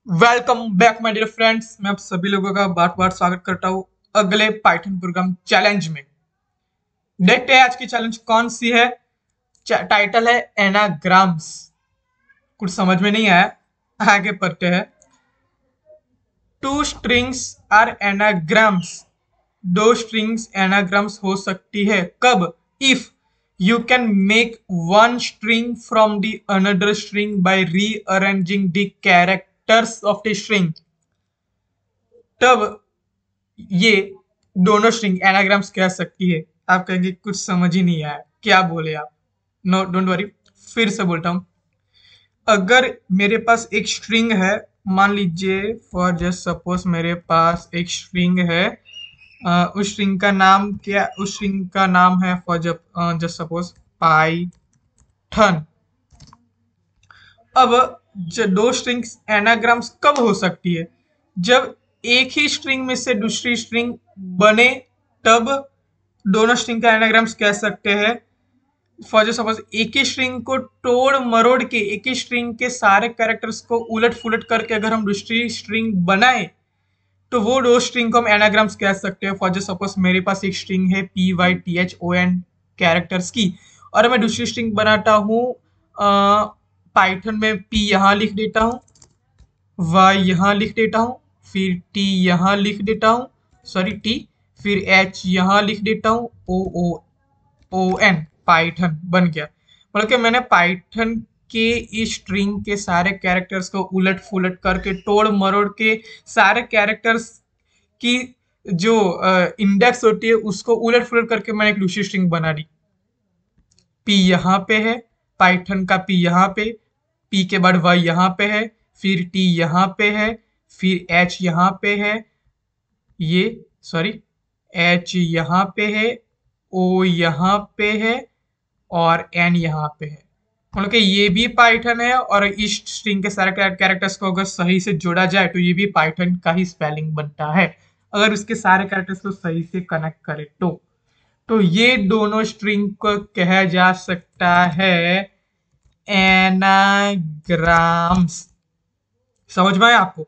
Welcome back my dear friends. मैं आप सभी लोगों का बार बार स्वागत करता हूँ अगले पाइथन प्रोग्राम चैलेंज में। देखते हैं आज की चैलेंज कौन सी है। टाइटल है एनाग्राम्स। कुछ समझ में नहीं आया, आगे पढ़ते हैं। Two strings are anagrams. दो स्ट्रिंग्स एनाग्राम्स हो सकती है कब? If you can make one string from the another string by rearranging the characters of the string. तब ये दोनों स्ट्रिंग एनाग्राम्स कह सकती है। आप कहेंगे कुछ समझ ही नहीं आया, क्या बोले आप? नो डोंट वरी, फिर से बोलता हूँ। अगर मेरे पास एक स्ट्रिंग है, मान लीजिए फॉर जस्ट सपोज मेरे पास एक स्ट्रिंग है। उस स्ट्रिंग का नाम क्या? उस स्ट्रिंग का नाम है फॉर जस्ट सपोज पाइथन। अब दो स्ट्रिंग्स एनाग्राम्स कब हो सकती है? जब एक ही स्ट्रिंग में से दूसरी स्ट्रिंग बने, तब दोनों स्ट्रिंग का एनाग्राम्स कह सकते हैं। फॉर जो सपोज एक ही स्ट्रिंग को तोड़ मरोड़ के, एक ही स्ट्रिंग के सारे कैरेक्टर्स को उलट फुलट करके अगर हम दूसरी स्ट्रिंग बनाए, तो वो दो स्ट्रिंग को हम एनाग्राम्स कह सकते हैं। फॉर जो सपोज मेरे पास एक स्ट्रिंग है PYTHON कैरेक्टर्स की, और मैं दूसरी स्ट्रिंग बनाता हूँ पाइथन में। P यहाँ लिख देता हूँ, Y यहाँ लिख देता हूँ, फिर T यहाँ लिख देता हूँ, सॉरी T, फिर H यहाँ लिख देता हूँ, ON, पाइथन बन गया। मतलब कि मैंने पाइथन के इस स्ट्रिंग के सारे कैरेक्टर्स को उलट फुलट करके, तोड़ मरोड़ के, सारे कैरेक्टर्स की जो इंडेक्स होती है उसको उलट फुलट करके मैंने एक दूसरी स्ट्रिंग बना दी। P यहाँ पे है, पाइथन का P यहाँ पे, P के बाद Y यहाँ पे है, फिर T यहाँ पे है, फिर H यहाँ पे है, ये सॉरी H यहाँ पे है, O यहाँ पे है, और N यहाँ पे है। मतलब कि ये भी पाइथन है, और इस स्ट्रिंग के सारे कैरेक्टर्स को अगर सही से जोड़ा जाए तो ये भी पाइथन का ही स्पेलिंग बनता है, अगर उसके सारे कैरेक्टर्स को सही से कनेक्ट करे तो ये दोनों स्ट्रिंग को कहा जा सकता है एनाग्राम्स। समझ में आया आपको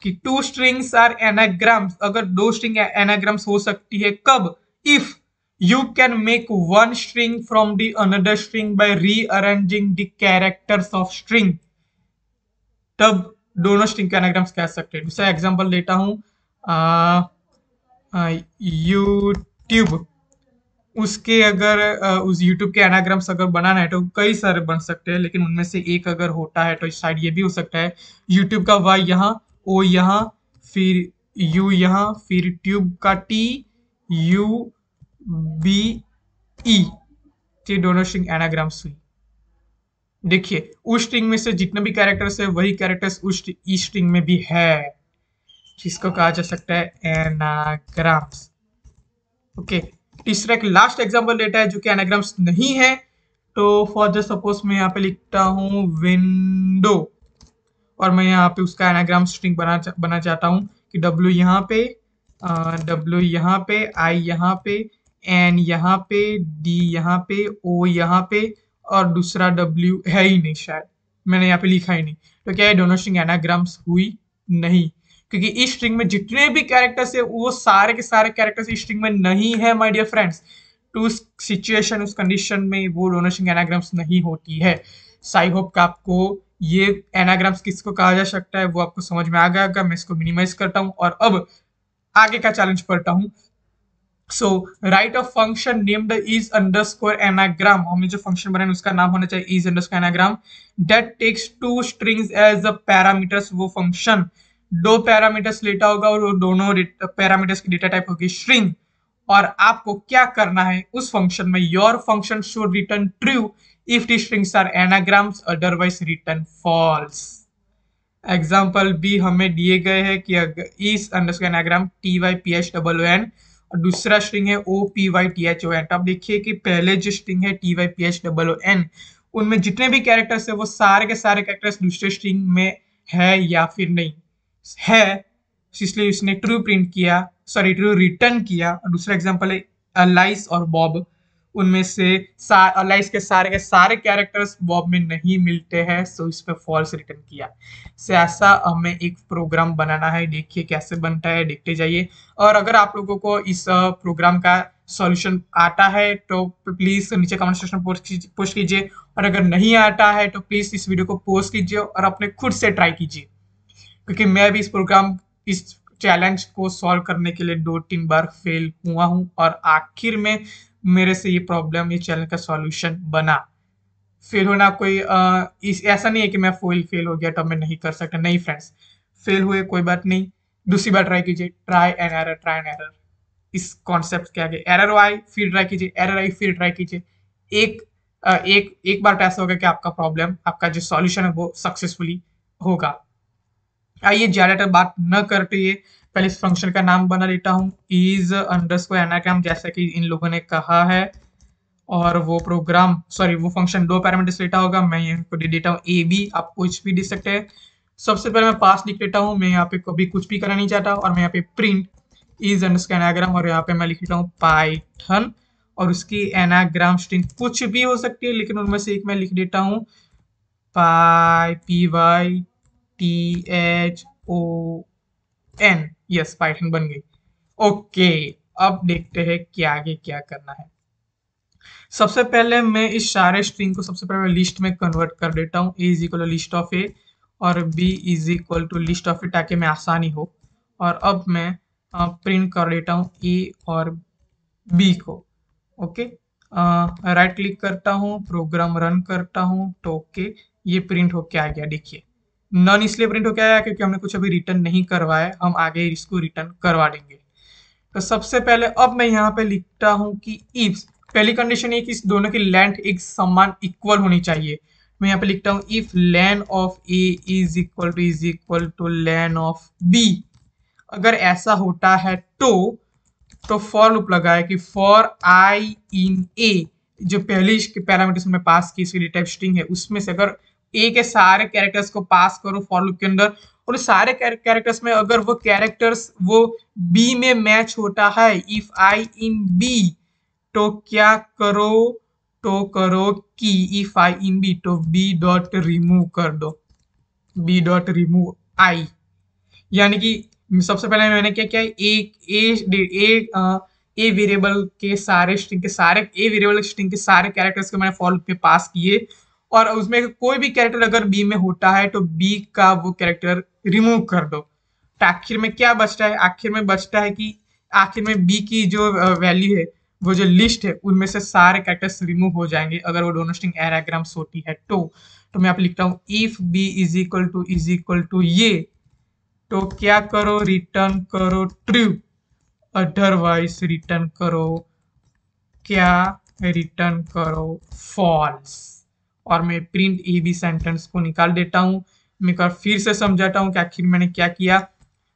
कि टू स्ट्रिंग्स आर एनाग्राम्स? अगर दो स्ट्रिंग एनाग्राम्स हो सकती है कब? If you can make one string from the another string by rearranging the characters of string, तब दोनों स्ट्रिंग के एनाग्राम्स कह सकते हैं। दूसरा एग्जांपल लेता हूं, यूट्यूब। उसके अगर उस यूट्यूब के एनाग्राम्स अगर बनाना है तो कई सारे बन सकते हैं, लेकिन उनमें से एक अगर होता है तो इस साइड ये भी हो सकता है। यूट्यूब का Y यहाँ, O यहाँ, फिर U यहाँ, फिर ट्यूब का TUBE। ये दोनों स्ट्रिंग एनाग्राम्स हुई। देखिए उस स्ट्रिंग में से जितने भी कैरेक्टर्स है वही कैरेक्टर्स उस इस स्ट्रिंग में भी है, जिसको कहा जा सकता है एनाग्राम्स। ओके, तीसरा एक लास्ट एग्जांपल लेता है जो कि एनाग्राम्स नहीं है। तो फॉर जस्ट सपोज मैं यहाँ पे लिखता हूँ विंडो, और मैं यहाँ पे उसका एनाग्राम स्ट्रिंग बना चाहता हूँ कि W यहाँ पे, W यहाँ पे, I यहाँ पे, N यहाँ पे, D यहाँ पे, O यहाँ पे, और दूसरा W है ही नहीं, शायद मैंने यहाँ पे लिखा ही नहीं। तो क्या ये दोनों स्ट्रिंग एनाग्राम्स हुई? नहीं, क्योंकि इस स्ट्रिंग में जितने भी कैरेक्टर्स है वो सारे के सारे कैरेक्टर्स इस स्ट्रिंग में नहीं है माय डियर फ्रेंड्स। तो उस सिचुएशन, उस कंडीशन में वो दोनों स्ट्रिंग एनाग्राम्स नहीं होती है। सो आई होप कि आपको ये एनाग्राम्स किसको कहा जा सकता है वो आपको समझ में आ गया होगा। मैं इसको मिनिमाइज करता हूँ और अब आगे का चैलेंज पढ़ता हूँ। So write a function named is underscore anagram. हमें जो फंक्शन बनाए उसका नाम होना चाहिए is underscore anagram, that takes two strings as a parameters. वो फंक्शन दो पैरामीटर्स लेता होगा और वो दोनों पैरामीटर्स की डेटा टाइप होगी स्ट्रिंग। और आपको क्या करना है उस फंक्शन में? Your function should return true if the strings are anagrams, otherwise return false. Example भी हमें दिए गए हैं कि इस अंडरस्कोर एनाग्राम TYPHON और दूसरा स्ट्रिंग है OPYTHON। तो आप देखिए कि पहले जो स्ट्रिंग है TYPHON, उनमें जितने भी कैरेक्टर्स है वो सारे के सारे कैरेक्टर्स दूसरे स्ट्रिंग में है या फिर नहीं है, इसलिए इसने ट्रू प्रिंट किया, सॉरी ट्रू रिटर्न किया। और दूसरा एग्जाम्पल है अलाइस और बॉब, उनमें से लाइस के सारे कैरेक्टर्स बॉब में नहीं मिलते हैं, सो इस पे फॉल्स रिटर्न किया। से ऐसा हमें एक प्रोग्राम बनाना है, देखिए कैसे बनता है, देखते जाइए। और अगर आप लोगों को इस प्रोग्राम का सॉल्यूशन आता है तो प्लीज नीचे कमेंट सेक्शन में पोस्ट कीजिए, और अगर नहीं आता है तो प्लीज इस वीडियो को पोस्ट कीजिए और अपने खुद से ट्राई कीजिए, क्योंकि मैं भी इस चैलेंज को सॉल्व करने के लिए 2-3 बार फेल हुआ हूं, और आखिर में मेरे से ये चैलेंज का सॉल्यूशन बना। फेल होना कोई ऐसा नहीं है कि मैं फेल हो गया तो मैं नहीं कर सकता, नहीं फ्रेंड्स, फेल हुए कोई बात नहीं, दूसरी बार ट्राई कीजिए, ट्राई एंड एरर। इस कॉन्सेप्ट के आगे एरर आई फिर ट्राई कीजिए, एरर आई फिर ट्राई कीजिए। एक एक बार ऐसा होगा कि आपका जो सॉल्यूशन है वो सक्सेसफुली होगा। आइए ज्यादातर बात न करते हुए पहले इस फंक्शन का नाम बना लेता हूँ, इज अंडरस्कोर एनाग्राम, जैसा कि इन लोगों ने कहा है। और वो वो फंक्शन 2 पैरामीटर्स लेता होगा, मैं यहाँ पे दे देता हूँ ए बी, आप कुछ भी दे सकते हैं। सबसे पहले मैं पास लिख लेता हूँ, मैं यहाँ पे कभी कुछ भी करना नहीं चाहता, और मैं यहाँ पे प्रिंट इज अंडरस्कोर एनाग्राम, और यहाँ पे मैं लिख लेता हूँ पाइथन, और उसकी एनाग्राम स्ट्रिंग कुछ भी हो सकती है, लेकिन उनमें से एक मैं लिख देता हूँ PyThon। यस, पाइथन बन गई। ओके, अब देखते हैं कि आगे क्या करना है। सबसे पहले मैं इस सारे स्ट्रिंग को सबसे पहले लिस्ट में कन्वर्ट कर देता हूँ, a is equal to list of a और b is equal to list of a, ताकि मैं आसानी हो। और अब मैं प्रिंट कर देता हूँ a और b को। ओके, राइट क्लिक करता हूँ, प्रोग्राम रन करता हूँ, तो ओके ये प्रिंट होके आ गया। देखिए नन इसलिए प्रिंट होके आया क्योंकि हमने कुछ अभी रिटर्न नहीं करवाया, हम आगे इसको रिटर्न करवा देंगे। तो सबसे पहले अब मैं यहाँ पे लिखता हूँ कि इफ, पहली कंडीशन है कि इस दोनों की लेंथ एक समान इक्वल होनी चाहिए। मैं यहाँ पे लिखता हूँ if len of a is equal to len of b. अगर ऐसा होता है तो फॉर लूप लगाए कि फॉर आई इन ए, जो पहली पैरामीटर में पास की इसकी टाइप स्ट्रिंग है, उसमें से अगर ए के सारे कैरेक्टर्स को पास करो फॉर लूप के अंदर, और सारे कैरेक्टर्स में अगर वो कैरेक्टर्स वो बी में मैच होता है, इफ आई इन बी, तो क्या करो, तो करो कि इफ आई इन बी, तो बी डॉट रिमूव कर दो, बी डॉट रिमूव आई। यानी कि सबसे पहले मैंने क्या किया, ए वेरिएबल के सारे स्ट्रिंग के सारे कैरेक्टर्स को मैंने फॉर लूप में पास किए, और उसमें कोई भी कैरेक्टर अगर बी में होता है तो बी का वो कैरेक्टर रिमूव कर दो। तो आखिर में क्या बचता है, आखिर में बी की जो वैल्यू है, वो जो लिस्ट है, उनमें से सारे कैरेक्टर्स रिमूव हो जाएंगे अगर वो दोनों स्ट्रिंग एनाग्राम्स होती है तो मैं यहाँ पे लिखता हूँ if b is equal to ये, तो क्या करो, रिटर्न करो ट्रू, अदरवाइज रिटर्न करो फॉल्स। और मैं प्रिंट ए बी सेंटेंस को निकाल देता हूँ। मैं फिर से समझाता हूँ कि आखिर मैंने क्या किया।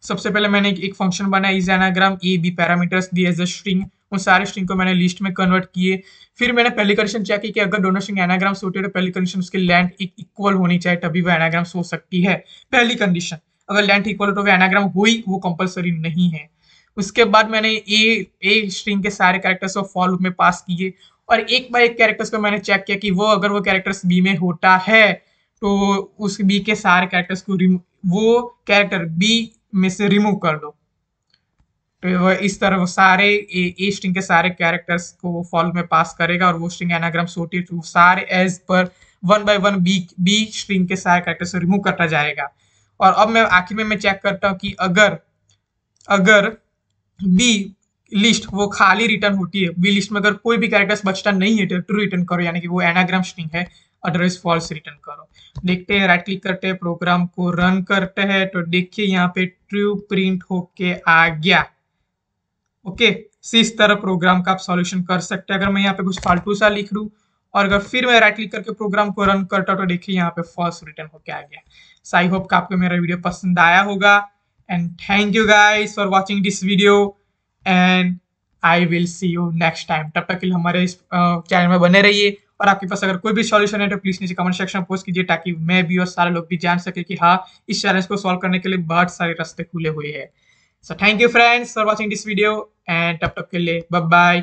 सबसे पहले मैंने एक फंक्शन बनाया is anagram, a b parameters दिए एज अ स्ट्रिंग, उन सारे स्ट्रिंग को मैंने लिस्ट में कन्वर्ट किए। फिर मैंने पहली कंडीशन चेक की कि अगर दोनों स्ट्रिंग एनाग्राम्स होते हैं तो पहली कंडीशन उसकी लेंथ इक्वल होनी चाहिए, तभी वो एनाग्राम्स हो सकती है। पहली कंडीशन, अगर लेंथ इक्वल हो तो वो एनाग्राम हुई, वो कंपलसरी नहीं है। उसके बाद मैंने ए स्ट्रिंग के सारे कैरेक्टर्स को फॉर लूप में पास किए, और एक बार एक कैरेक्टर्स को मैंने चेक किया कि अगर वो कैरेक्टर्स बी में होता है तो उस बी के सारे कैरेक्टर्स को वो कैरेक्टर बी में से रिमूव कर दो। तो इस तरह वो सारे ए स्ट्रिंग के सारे कैरेक्टर्स को फॉर लूप में पास करेगा, और वो स्ट्रिंग एनाग्राम्स होती है तो सारे as per 1 by 1 be string के सारे कैरेक्टर्स को रिमूव करता जाएगा। और अब मैं आखिर में चेक करता हूँ कि अगर बी लिस्ट वो खाली रिटर्न होती है, बी लिस्ट में अगर कोई भी कैरेक्टर्स बचता नहीं है तो ट्रू रिटर्न करो, यानी कि वो एनाग्राम स्ट्रिंग है, अदरवाइज फॉल्स रिटर्न करो। देखते हैं, राइट क्लिक करते हैं, प्रोग्राम को रन करते हैं, तो देखिए यहाँ पे ट्रू प्रिंट होके आ गया। ओके, इस तरह प्रोग्राम का आप सॉल्यूशन कर सकते हैं। अगर मैं यहाँ पे कुछ फालतू सा लिख दूं और अगर फिर मैं राइट क्लिक करके प्रोग्राम को रन करता तो देखिए यहाँ पे फॉल्स रिटर्न होके आ गया। सो आई होप कि आपको मेरा वीडियो पसंद आया होगा, and thank you guys for watching this video, and I will see you next time. तब तक के लिए हमारे इस चैनल में बने रहिए, और आपके पास अगर कोई भी सॉल्यूशन है तो प्लीज नीचे कमेंट सेक्शन में पोस्ट कीजिए, ताकि मैं भी और सारे लोग भी जान सके कि हाँ, इस चैलेंज को सॉल्व करने के लिए बहुत सारे रास्ते खुले हुए हैं। So thank you friends for watching this video, and tap tap ke liye bye bye।